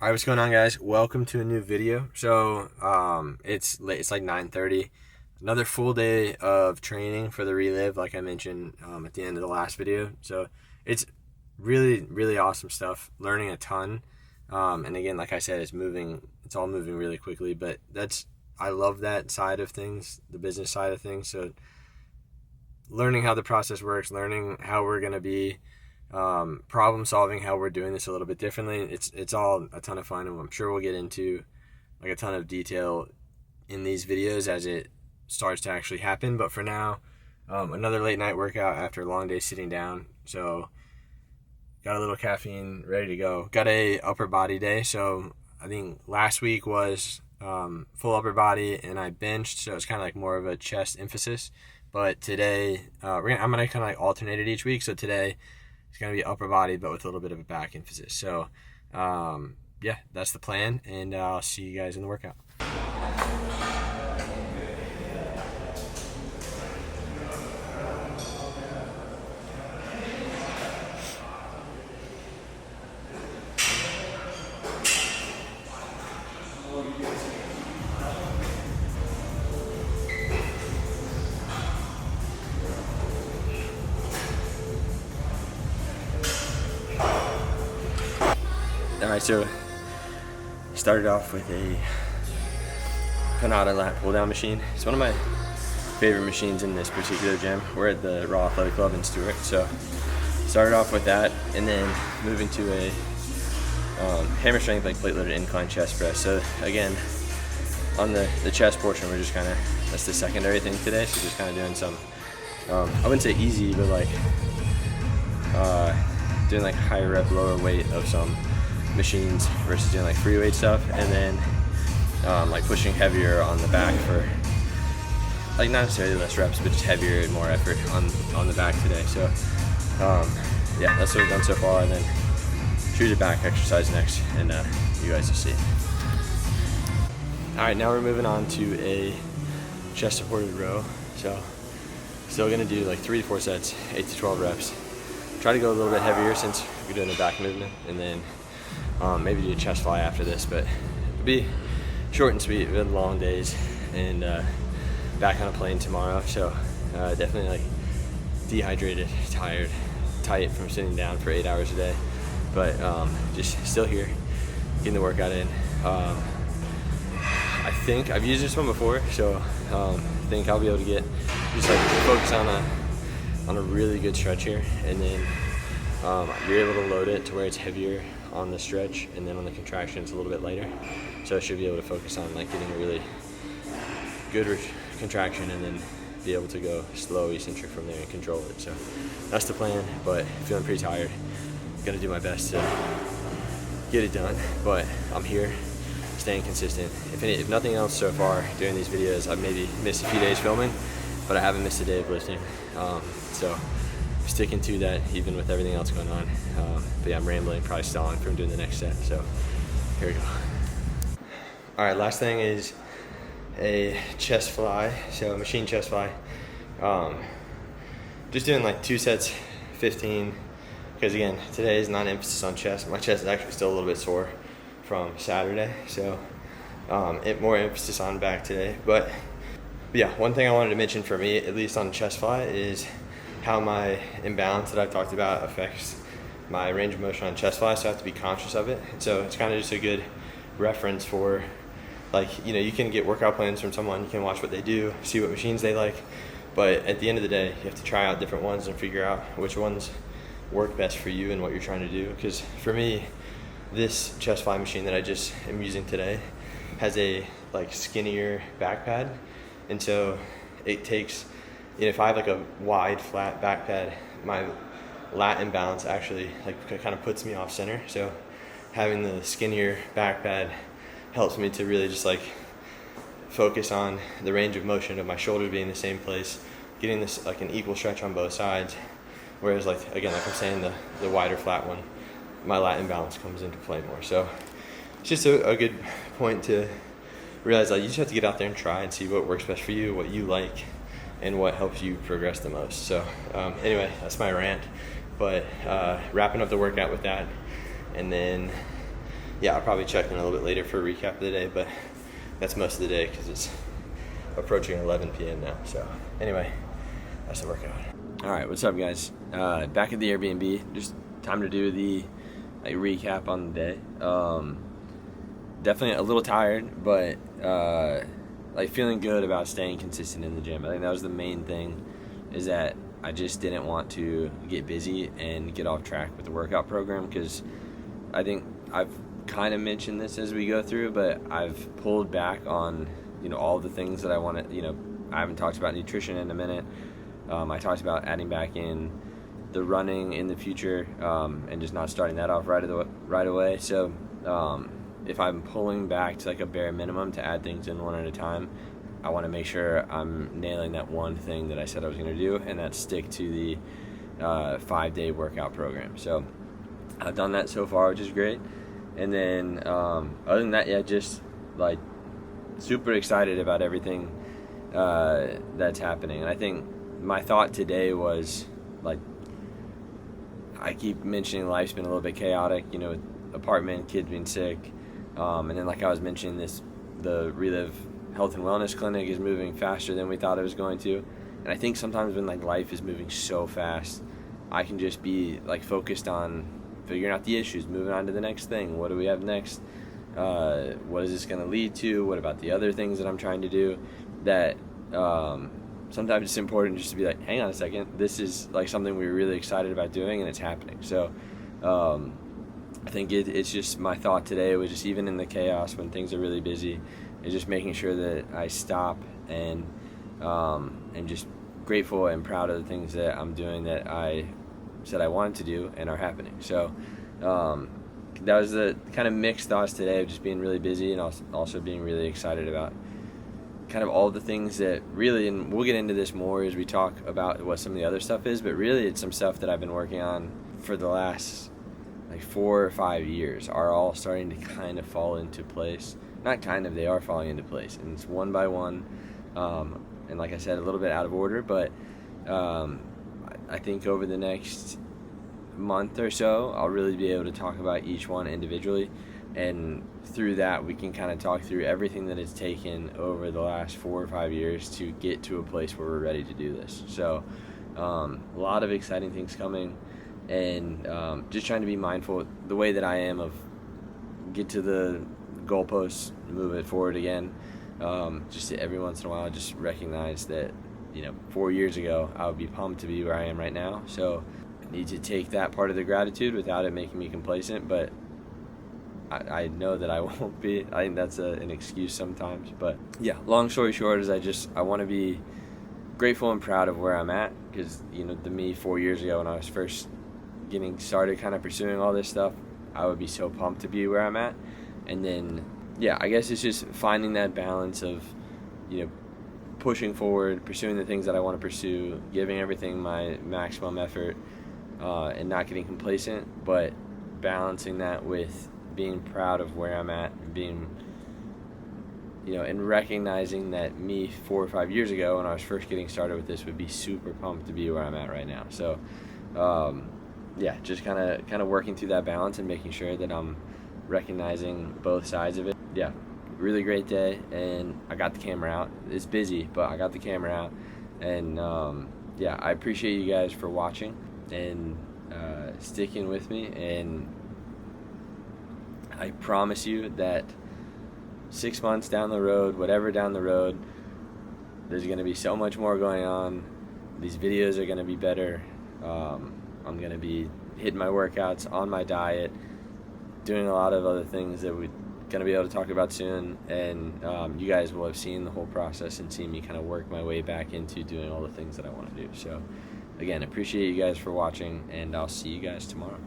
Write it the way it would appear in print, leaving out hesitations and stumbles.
Alright, what's going on, guys? Welcome to a new video. So it's late, it's like 9:30. Another full day of training for the relive, like I mentioned at the end of the last video. So it's really awesome stuff, learning a ton. And again, like I said, it's all moving really quickly, but I love that side of things, the business side of things. So learning how the process works, learning how we're going to be problem solving, how we're doing this a little bit differently. It's all a ton of fun, and I'm sure we'll get into like a ton of detail in these videos as it starts to actually happen. But for now, another late night workout after a long day sitting down. So got a little caffeine, ready to go. Got a upper body day. So I think last week was full upper body and I benched, so it's kind of like more of a chest emphasis. But today I'm gonna kind of like alternate it each week. So today it's going to be upper body, but with a little bit of a back emphasis. So, yeah, that's the plan, and I'll see you guys in the workout. Alright, so started off with a Panada lat pull down machine. It's one of my favorite machines in this particular gym. We're at the Raw Athletic Club in Stewart, so started off with that, and then moving to a hammer strength like plate loaded incline chest press. So again, on the chest portion, we're just kind of, that's the secondary thing today, so just kind of doing some I wouldn't say easy, but like doing like higher rep lower weight of some machines versus doing like free weight stuff, and then like pushing heavier on the back for like not necessarily less reps, but just heavier and more effort on the back today. So yeah, that's what we've done so far, and then choose a back exercise next, and you guys will see. Alright, now we're moving on to a chest supported row. So still gonna do like 3 to 4 sets, 8 to 12 reps. Try to go a little bit heavier since we're doing a back movement, and then maybe do a chest fly after this, but it'll be short and sweet. We've had long days, and back on a plane tomorrow, so definitely like dehydrated, tired, tight from sitting down for 8 hours a day, but just still here, getting the workout in. I think I've used this one before, so I think I'll be able to get just like focus on a really good stretch here, and then you're able to load it to where it's heavier on the stretch, and then on the contraction it's a little bit lighter, so I should be able to focus on like getting a really good contraction, and then be able to go slow eccentric from there and control it. So that's the plan, but feeling pretty tired. Gonna do my best to get it done, but I'm here, staying consistent. If nothing else so far during these videos, I've maybe missed a few days filming, but I haven't missed a day of lifting. So sticking to that even with everything else going on. But yeah, I'm rambling, probably stalling from doing the next set, so here we go. All right, last thing is a chest fly, so a machine chest fly. Just doing like 2 sets, 15, because again, today is not emphasis on chest. My chest is actually still a little bit sore from Saturday, so more emphasis on back today. But yeah, one thing I wanted to mention for me, at least on chest fly, is how my imbalance that I've talked about affects my range of motion on chest fly, so I have to be conscious of it. So it's kind of just a good reference for, like, you know, you can get workout plans from someone, you can watch what they do, see what machines they like, but at the end of the day, you have to try out different ones and figure out which ones work best for you and what you're trying to do. Because for me, this chest fly machine that I just am using today has a like skinnier back pad, and so it takes, you know, if I have like a wide flat back pad, my lat imbalance actually like kind of puts me off center. So having the skinnier back pad helps me to really just like focus on the range of motion of my shoulders being in the same place, getting this like an equal stretch on both sides. Whereas like, again, like I'm saying, the wider flat one, my lat imbalance comes into play more. So it's just a good point to realize that you just have to get out there and try and see what works best for you, what you like, and what helps you progress the most. So anyway, that's my rant, but wrapping up the workout with that, and then yeah, I'll probably check in a little bit later for a recap of the day, but that's most of the day because it's approaching 11 p.m. now. So anyway, that's the workout. All right, what's up, guys? Back at the Airbnb. Just time to do the recap on the day. Definitely a little tired, but feeling good about staying consistent in the gym. I think that was the main thing, is that I just didn't want to get busy and get off track with the workout program, because I think I've kind of mentioned this as we go through, but I've pulled back on all the things that I want to. I haven't talked about nutrition in a minute. I talked about adding back in the running in the future, and just not starting that off right away. So if I'm pulling back to a bare minimum to add things in one at a time, I want to make sure I'm nailing that one thing that I said I was going to do, and that's stick to the 5-day workout program. So I've done that so far, which is great. And then other than that, yeah, just super excited about everything that's happening. And I think my thought today was, I keep mentioning life's been a little bit chaotic, with apartment, kids being sick, and then I was mentioning the Relive Health and Wellness Clinic is moving faster than we thought it was going to. And I think sometimes when life is moving so fast, I can just be focused on figuring out the issues, moving on to the next thing. What do we have next? What is this going to lead to? What about the other things that I'm trying to do? That sometimes it's important just to be hang on a second, this is something we were really excited about doing, and it's happening. So I think it's just my thought today was just, even in the chaos when things are really busy, is just making sure that I stop and just grateful and proud of the things that I'm doing that I said I wanted to do and are happening. So that was the kind of mixed thoughts today of just being really busy and also being really excited about kind of all the things that really, and we'll get into this more as we talk about what some of the other stuff is, but really it's some stuff that I've been working on for the last 4 or 5 years are all starting to kind of fall into place. Not kind of, they are falling into place, and it's one by one, and like I said, a little bit out of order, but I think over the next month or so I'll really be able to talk about each one individually, and through that we can kind of talk through everything that it's taken over the last 4 or 5 years to get to a place where we're ready to do this. So a lot of exciting things coming, and just trying to be mindful the way that I am of get to the goalposts, move it forward again. Just every once in a while just recognize that 4 years ago I would be pumped to be where I am right now, so I need to take that part of the gratitude without it making me complacent, but I know that I won't be. I think that's an excuse sometimes, but yeah, long story short is I want to be grateful and proud of where I'm at, because the me 4 years ago when I was first getting started kind of pursuing all this stuff, I would be so pumped to be where I'm at. And then yeah, I guess it's just finding that balance of pushing forward, pursuing the things that I want to pursue, giving everything my maximum effort, and not getting complacent, but balancing that with being proud of where I'm at, and being and recognizing that me 4 or 5 years ago when I was first getting started with this would be super pumped to be where I'm at right now. So yeah, just kind of working through that balance and making sure that I'm recognizing both sides of it. Yeah, really great day, and I got the camera out. It's busy, but I got the camera out, and yeah, I appreciate you guys for watching and sticking with me, and I promise you that 6 months down the road, whatever down the road, there's going to be so much more going on. These videos are going to be better. I'm going to be hitting my workouts, on my diet, doing a lot of other things that we're going to be able to talk about soon, and you guys will have seen the whole process and seen me kind of work my way back into doing all the things that I want to do. So again, appreciate you guys for watching, and I'll see you guys tomorrow.